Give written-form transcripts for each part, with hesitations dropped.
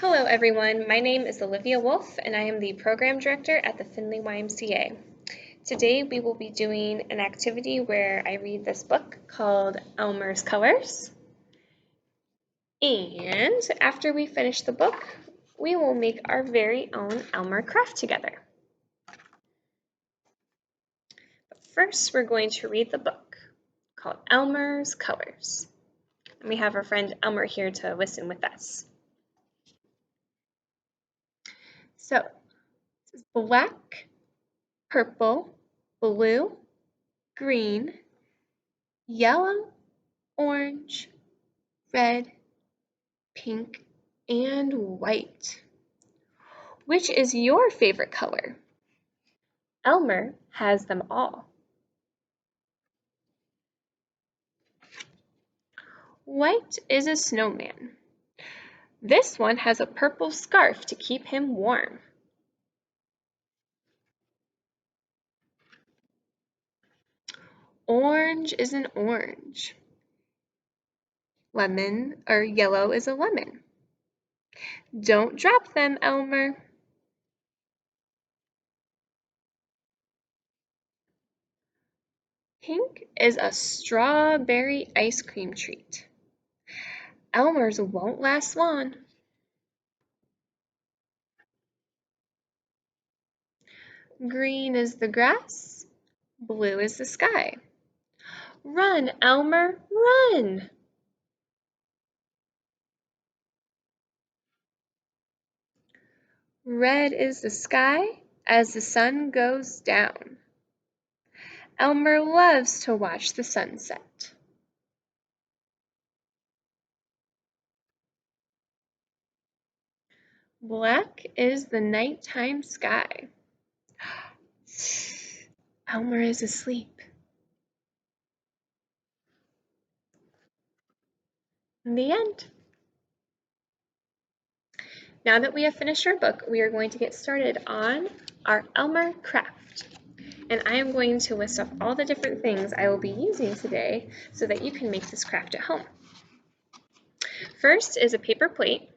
Hello everyone, my name is Olivia Wolf and I am the Program Director at the Findlay YMCA. Today we will be doing an activity where I read this book called Elmer's Colors. And after we finish the book, we will make our very own Elmer craft together. But first we're going to read the book called Elmer's Colors. And we have our friend Elmer here to listen with us. So, this is black, purple, blue, green, yellow, orange, red, pink, and white. Which is your favorite color? Elmer has them all. White is a snowman. This one has a purple scarf to keep him warm. Orange is an orange. Yellow is a lemon. Don't drop them, Elmer. Pink is a strawberry ice cream treat. Elmer's won't last long. Green is the grass. Blue is the sky. Run, Elmer, run! Red is the sky as the sun goes down. Elmer loves to watch the sunset. Black is the nighttime sky. Elmer is asleep. The end. Now that we have finished our book, we are going to get started on our Elmer craft. And I am going to list off all the different things I will be using today so that you can make this craft at home. First is a paper plate.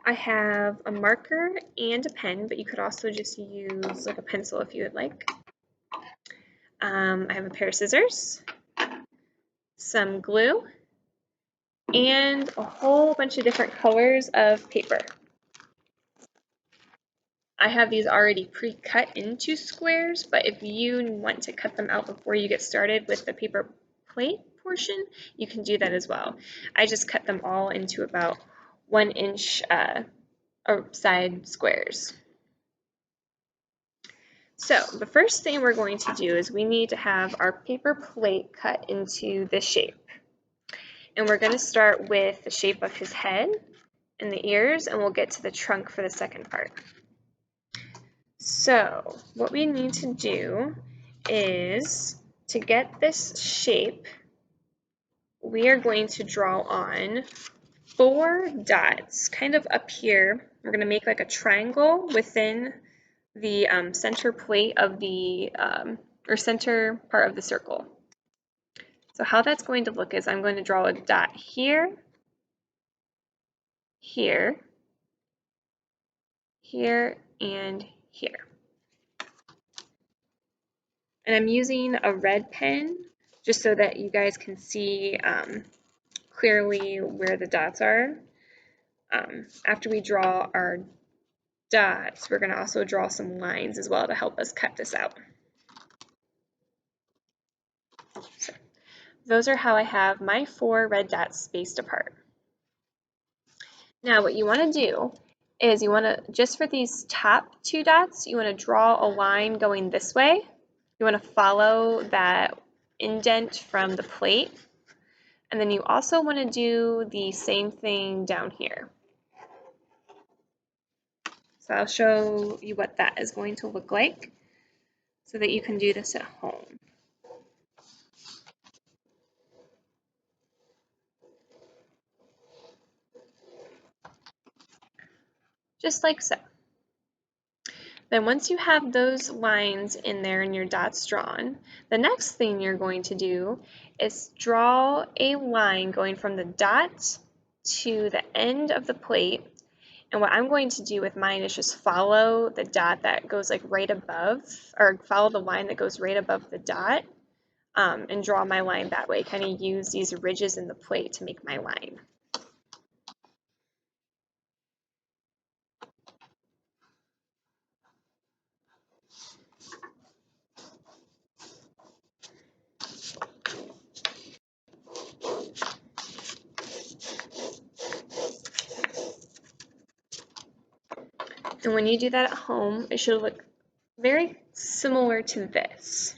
I have a marker and a pen, but you could also just use like a pencil if you would like. I have a pair of scissors, some glue, and a whole bunch of different colors of paper. I have these already pre-cut into squares, but if you want to cut them out before you get started with the paper plate portion, you can do that as well. I just cut them all into about 1 inch side squares. So the first thing we're going to do is we need to have our paper plate cut into this shape. And we're going to start with the shape of his head and the ears, and we'll get to the trunk for the second part. So what we need to do is, to get this shape, we are going to draw on 4 dots kind of up here. We're going to make like a triangle within the center plate of the, or center part of the circle. So how that's going to look is I'm going to draw a dot here, here, here, and here. And I'm using a red pen just so that you guys can see clearly where the dots are. After we draw our dots, we're going to also draw some lines as well to help us cut this out. So, those are how I have my 4 red dots spaced apart. Now what you want to do is you want to, just for these top 2 dots, you want to draw a line going this way. You want to follow that indent from the plate. And then you also want to do the same thing down here. So I'll show you what that is going to look like so that you can do this at home. Just like so. Then once you have those lines in there and your dots drawn, the next thing you're going to do is draw a line going from the dot to the end of the plate. And what I'm going to do with mine is just follow the dot that goes like right above, or follow the line that goes right above the dot, and draw my line that way. Kind of use these ridges in the plate to make my line. And when you do that at home, it should look very similar to this.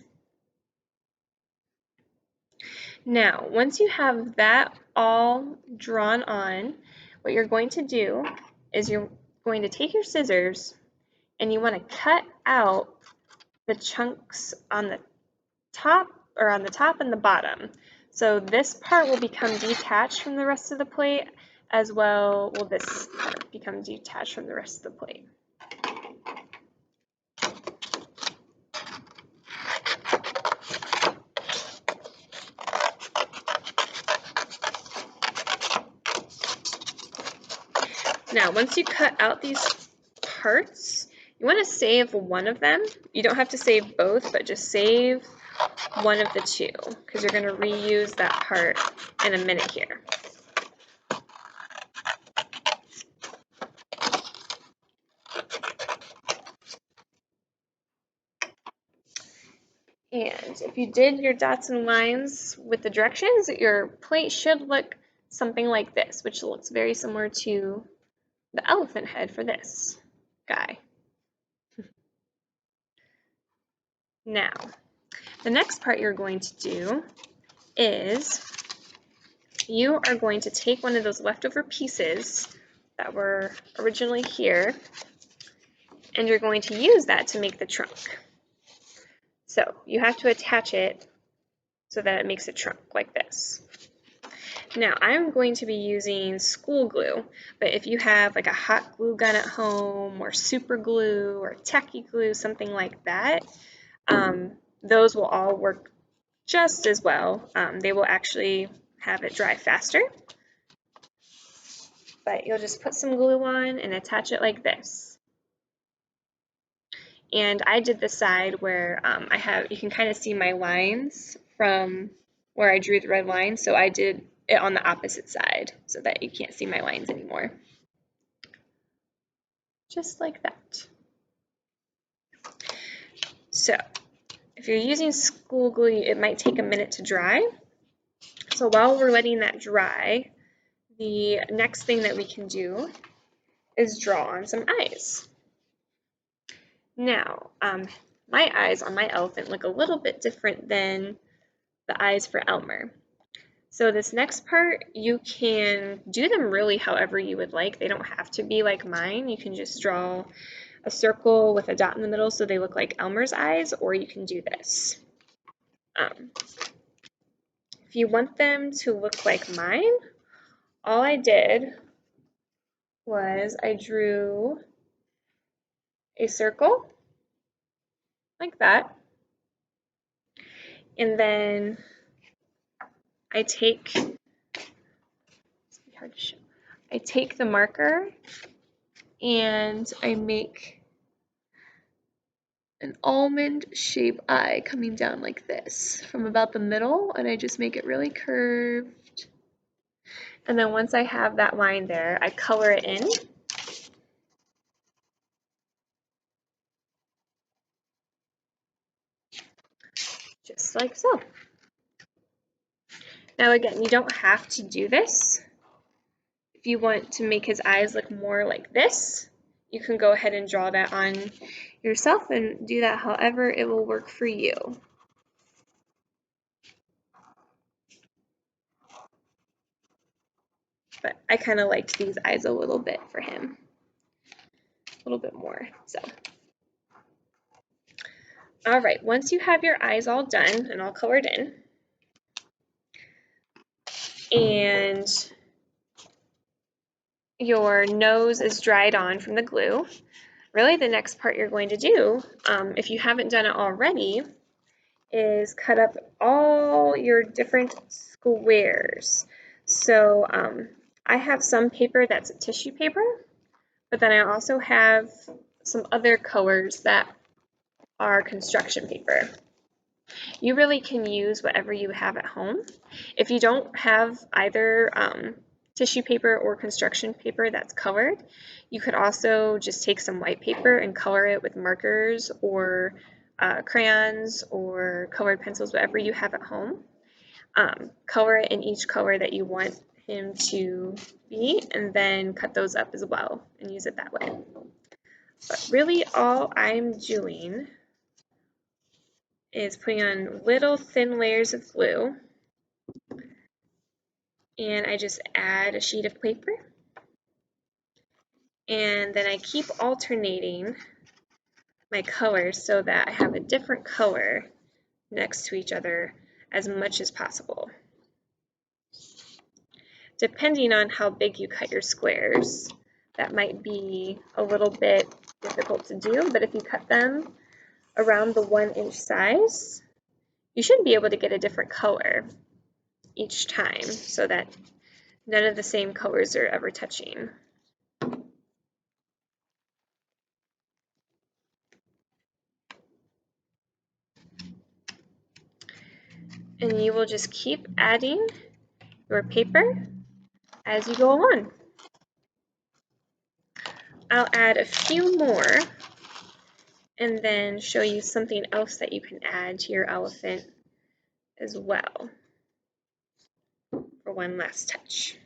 Now, once you have that all drawn on, what you're going to do is you're going to take your scissors and you want to cut out the chunks on the top and the bottom. So this part will become detached from the rest of the plate, as well will this part become detached from the rest of the plate. Now, once you cut out these parts, you want to save one of them. You don't have to save both, but just save one of the two, because you're going to reuse that part in a minute here. And if you did your dots and lines with the directions, your plate should look something like this, which looks very similar to the elephant head for this guy. Now, the next part you're going to do is you are going to take one of those leftover pieces that were originally here, and you're going to use that to make the trunk. So you have to attach it so that it makes a trunk like this. Now I'm going to be using school glue, but if you have like a hot glue gun at home or super glue or tacky glue, something like that, those will all work just as well. They will actually have it dry faster, but you'll just put some glue on and attach it like this. And I did the side where you can kind of see my lines from where I drew the red line, so I did it on the opposite side so that you can't see my lines anymore. Just like that. So if you're using school glue, it might take a minute to dry. So while we're letting that dry, the next thing that we can do is draw on some eyes. Now, my eyes on my elephant look a little bit different than the eyes for Elmer. So this next part, you can do them really however you would like. They don't have to be like mine. You can just draw a circle with a dot in the middle so they look like Elmer's eyes, or you can do this. If you want them to look like mine, all I did was I drew a circle like that, and then I take the marker and I make an almond shaped eye coming down like this from about the middle, and I just make it really curved. And then once I have that line there, I color it in. Just like so. Now again, you don't have to do this. If you want to make his eyes look more like this, you can go ahead and draw that on yourself and do that however it will work for you. But I kind of liked these eyes a little bit for him, a little bit more. So, all right, once you have your eyes all done and all colored in, and your nose is dried on from the glue, really the next part you're going to do, if you haven't done it already, is cut up all your different squares. So I have some paper that's tissue paper, but then I also have some other colors that are construction paper. You really can use whatever you have at home. If you don't have either tissue paper or construction paper that's colored, you could also just take some white paper and color it with markers or crayons or colored pencils, whatever you have at home. Color it in each color that you want him to be, and then cut those up as well and use it that way. But really all I'm doing is putting on little thin layers of glue, and I just add a sheet of paper, and then I keep alternating my colors so that I have a different color next to each other as much as possible. Depending on how big you cut your squares, that might be a little bit difficult to do, but if you cut them around the 1-inch size, you should be able to get a different color each time so that none of the same colors are ever touching. And you will just keep adding your paper as you go along. I'll add a few more and then show you something else that you can add to your elephant as well for one last touch.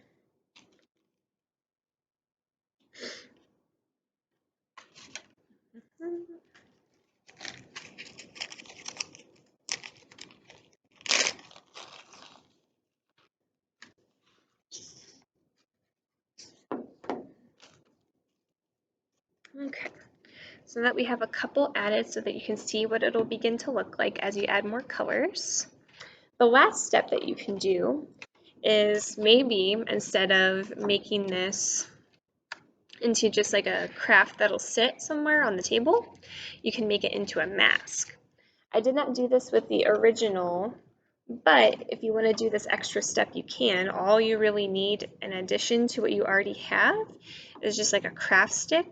Okay, so that we have a couple added so that you can see what it'll begin to look like as you add more colors. The last step that you can do is maybe instead of making this into just like a craft that'll sit somewhere on the table, you can make it into a mask. I did not do this with the original, but if you want to do this extra step, you can. All you really need in addition to what you already have is just like a craft stick,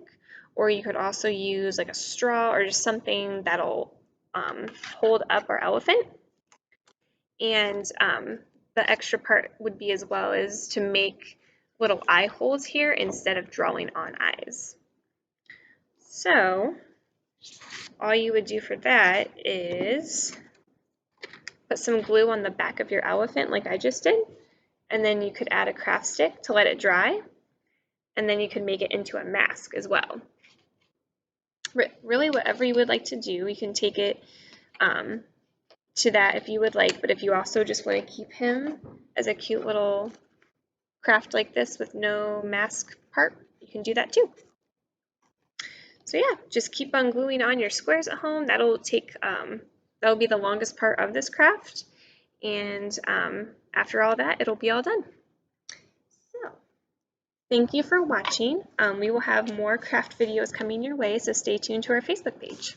or you could also use like a straw or just something that'll hold up our elephant. And the extra part would be as well as to make little eye holes here instead of drawing on eyes. So all you would do for that is put some glue on the back of your elephant like I just did, and then you could add a craft stick to let it dry, and then you could make it into a mask as well. Really whatever you would like to do, you can take it to that if you would like, but if you also just want to keep him as a cute little craft like this with no mask part, you can do that too. So yeah, just keep on gluing on your squares at home. That'll be the longest part of this craft, and after all that, it'll be all done. So thank you for watching. We will have more craft videos coming your way, so stay tuned to our Facebook page.